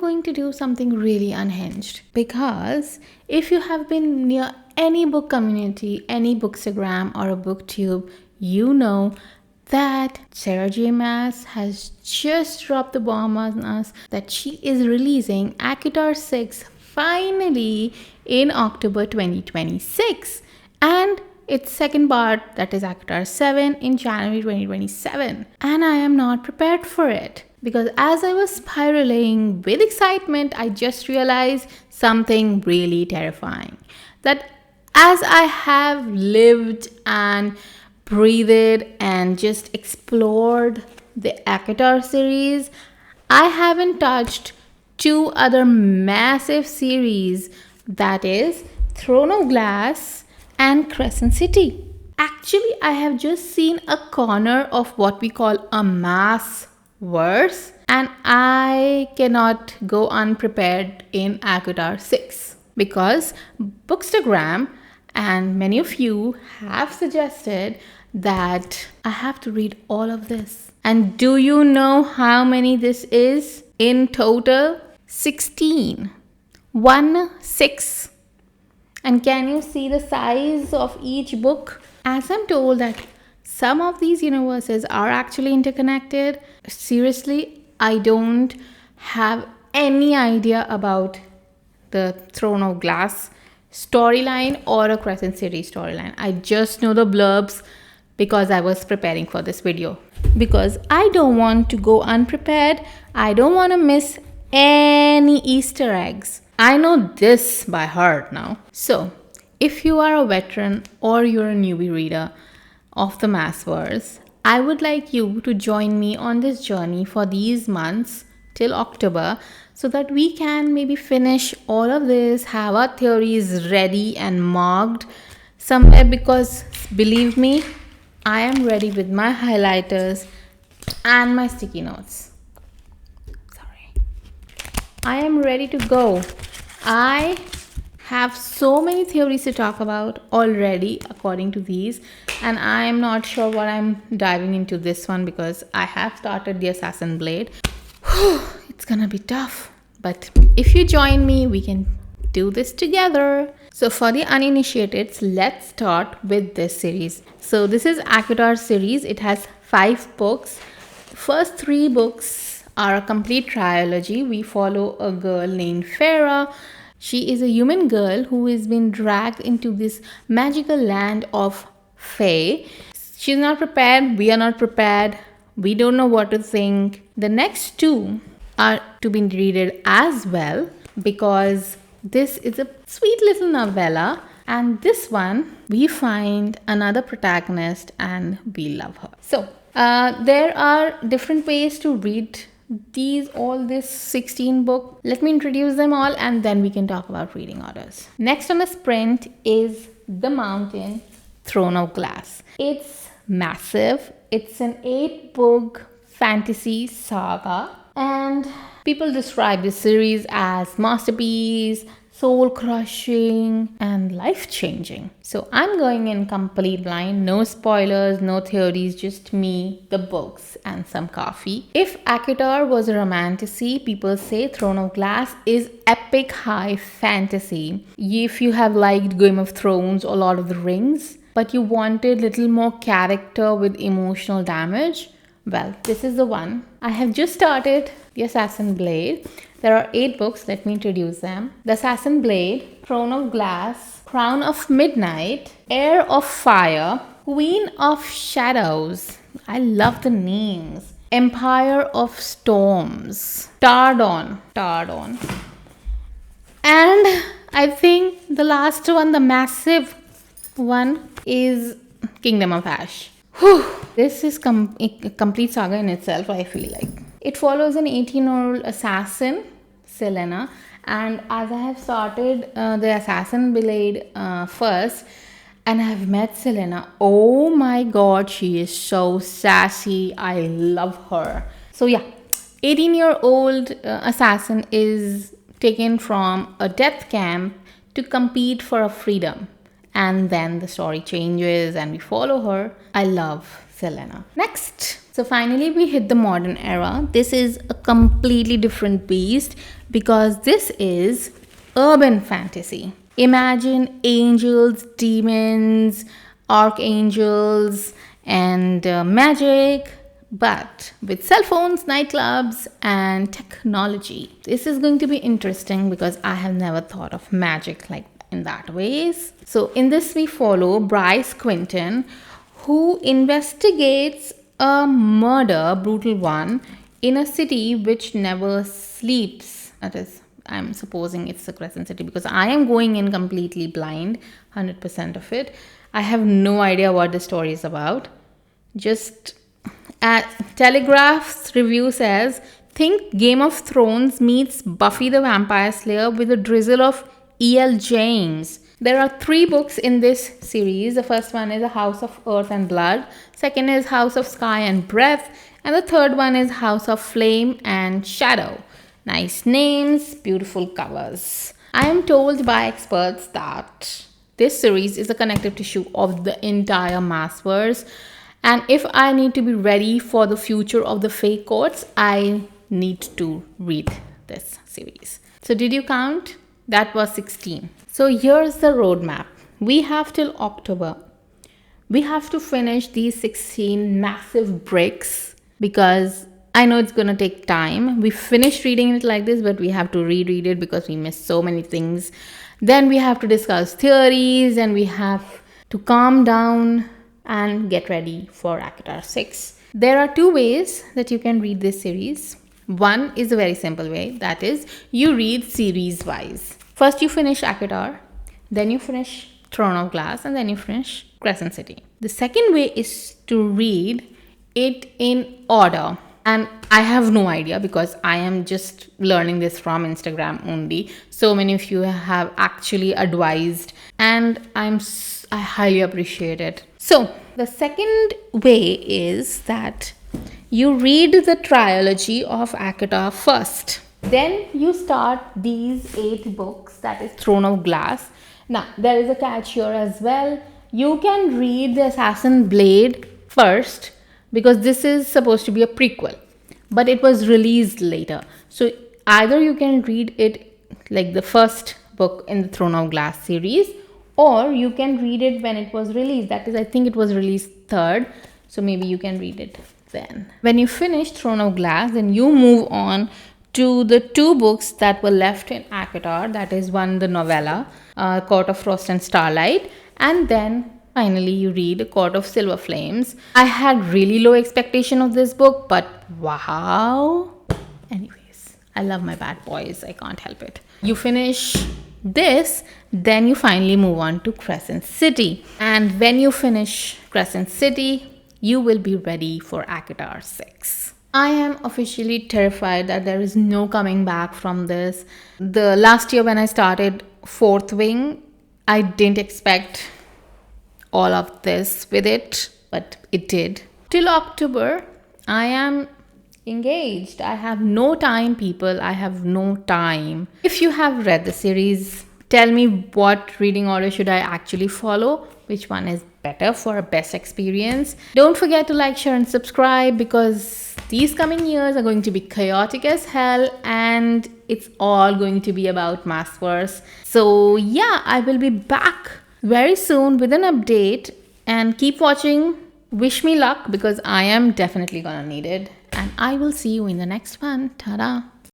going to do something really unhinged, because if you have been near any book community, any bookstagram or a booktube, you know that Sarah J. Maas has just dropped the bomb on us that she is releasing ACOTAR 6 finally in October 2026, and its second part, that is ACOTAR 7, in January 2027. And I am not prepared for it, because as I was spiraling with excitement, I just realized something really terrifying. That as I have lived and breathed and just explored the ACOTAR series, I haven't touched two other massive series, that is Throne of Glass and Crescent City. Actually, I have just seen a corner of what we call a Maasverse, and I cannot go unprepared in ACOTAR 6, because Bookstagram and many of you have suggested that I have to read all of this. And do you know how many this is in total? 16. 6. And can you see the size of each book? As I'm told that some of these universes are actually interconnected, seriously, I don't have any idea about the Throne of Glass storyline or a Crescent City storyline. I just know the blurbs because I was preparing for this video. Because I don't want to go unprepared. I don't want to miss any Easter eggs. I know this by heart now. So, if you are a veteran or you're a newbie reader of the Maasverse, I would like you to join me on this journey for these months till October, so that we can maybe finish all of this, have our theories ready and marked somewhere, because believe me, I am ready with my highlighters and my sticky notes. I am ready to go. I have so many theories to talk about already according to these, and I am not sure what I'm diving into this one, because I have started the Assassin Blade. It's gonna be tough, but if you join me, we can do this together. So for the uninitiated, let's start with this series. So this is ACOTAR series. It has 5 books. First 3 books are a complete trilogy. We follow a girl named Farah. She is a human girl who has been dragged into this magical land of Fae. She's not prepared. We are not prepared. We don't know what to think. The next 2 are to be read as well, because this is a sweet little novella, and this one we find another protagonist and we love her. So there are different ways to read this 16 book. Let me introduce them all and then we can talk about reading orders. Next on the sprint is The Mountain, Throne of Glass. It's massive. It's an 8-book fantasy saga, and people describe this series as masterpiece, soul-crushing, and life-changing. So I'm going in complete blind, no spoilers, no theories, just me, the books, and some coffee. If ACOTAR was a romantasy, people say Throne of Glass is epic high fantasy. If you have liked Game of Thrones or Lord of the Rings, but you wanted little more character with emotional damage, well, this is the one. I have just started the Assassin Blade. There are 8 books. Let me introduce them. The Assassin Blade, Throne of Glass, Crown of Midnight, Heir of Fire, Queen of Shadows. I love the names. Empire of Storms, Tardon. And I think the last one, the massive one, is Kingdom of Ash. This is a complete saga in itself, I feel like. It follows an 18-year-old assassin, Selena, and as I have started the Assassin Blade first, and I have met Selena, oh my god, she is so sassy. I love her. So yeah, 18-year-old assassin is taken from a death camp to compete for a freedom. And then the story changes and we follow her. I love Selena. Next So finally we hit the modern era. This is a completely different beast because this is urban fantasy. Imagine angels, demons, archangels, and magic, but with cell phones, nightclubs, and technology. This is going to be interesting because I have never thought of magic like in that ways. So in this we follow Bryce Quinton, who investigates a murder, brutal one, in a city which never sleeps. That is, I'm supposing it's the Crescent City because I am going in completely blind, 100% of it. I have no idea what the story is about. Just Telegraph's review says, think Game of Thrones meets Buffy the Vampire Slayer with a drizzle of E.L. James. There are 3 books in this series. The first one is A House of Earth and Blood. Second is House of Sky and Breath. And the third one is House of Flame and Shadow. Nice names, beautiful covers. I am told by experts that this series is a connective tissue of the entire Maasverse. And if I need to be ready for the future of the fake courts, I need to read this series. So did you count? That was 16. So here's the roadmap. We have till October. We have to finish these 16 massive bricks because I know it's going to take time. We finished reading it like this, but we have to reread it because we missed so many things. Then we have to discuss theories and we have to calm down and get ready for ACOTAR 6. There are 2 ways that you can read this series. One is a very simple way, that is, you read series wise. First you finish ACOTAR, then you finish Throne of Glass, and then you finish Crescent City. The second way is to read it in order. And I have no idea because I am just learning this from Instagram only. So many of you have actually advised and I highly appreciate it. So the second way is that you read the trilogy of ACOTAR first. Then you start these 8 books, that is Throne of Glass. Now, there is a catch here as well. You can read the Assassin Blade first because this is supposed to be a prequel, but it was released later. So either you can read it like the first book in the Throne of Glass series, or you can read it when it was released. That is, I think it was released 3rd. So maybe you can read it then. When you finish Throne of Glass, then you move on to the 2 books that were left in ACOTAR. That is one, the novella, Court of Frost and Starlight. And then finally you read Court of Silver Flames. I had really low expectation of this book, but wow. Anyways, I love my bad boys. I can't help it. You finish this, then you finally move on to Crescent City. And when you finish Crescent City, you will be ready for ACOTAR 6. I am officially terrified that there is no coming back from this. The last year when I started 4th Wing, I didn't expect all of this with it, but it did. Till October, I am engaged. I have no time, people. I have no time. If you have read the series, tell me what reading order should I actually follow? Which one is better for a best experience? Don't forget to like, share, and subscribe because these coming years are going to be chaotic as hell and it's all going to be about Maasverse. So yeah, I will be back very soon with an update and keep watching. Wish me luck because I am definitely gonna need it. And I will see you in the next one. Ta-da!